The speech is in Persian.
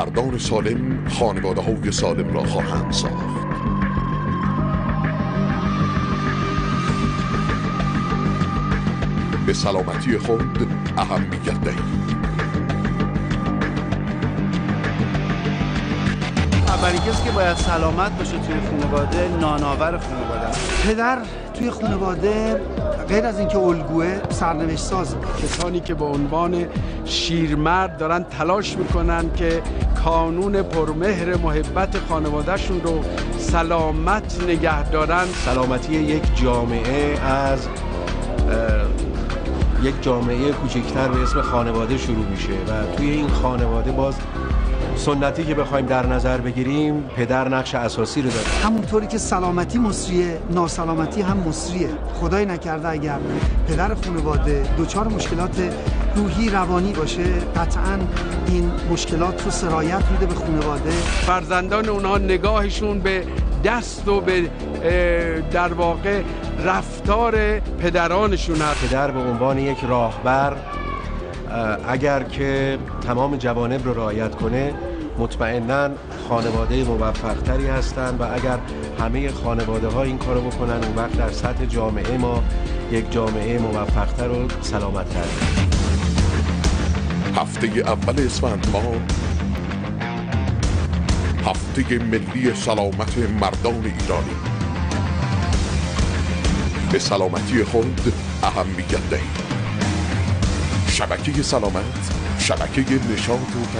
مردان سالم خانواده‌های سالم را خواهند ساخت. به سلامتی خود اهمیت دهید. اولین کسی که باید سلامت باشه توی خانواده نانآور خانواده است. پدر توی خانواده غیر از اینکه الگوه سرنوشت سازه. کسانی که به عنوان شیرمرد دارن تلاش میکنن که کانون پرمهر محبت خانوادهشون رو سلامت نگه دارن. سلامتی یک جامعه از یک جامعه کوچکتر به اسم خانواده شروع میشه و توی این خانواده باز سنتی که بخوایم در نظر بگیریم پدر نقش اساسی رو داره. همونطوری که سلامتی مصریه، ناسلامتی هم مصریه. خدای نکرده اگر پدر خانواده دچار مشکلات روحی روانی باشه، قطعاً این مشکلات رو سرایت میده به خانواده. فرزندان اونها نگاهشون به دست و به در واقع رفتار پدرانشون هست. پدر به عنوان یک راهبر اگر که تمام جوانب رو رعایت کنه مطمئناً خانواده موفق‌تری هستند و اگر همه خانواده ها این کارو بکنن اون وقت در سطح جامعه ما یک جامعه موفق‌تر و سلامت‌تر. هفته اول اسفند ماه هفته ملی سلامت مردان ایرانی. به سلامتی خود اهمیت دهید. شبکه سلامت، شبکه نشاط و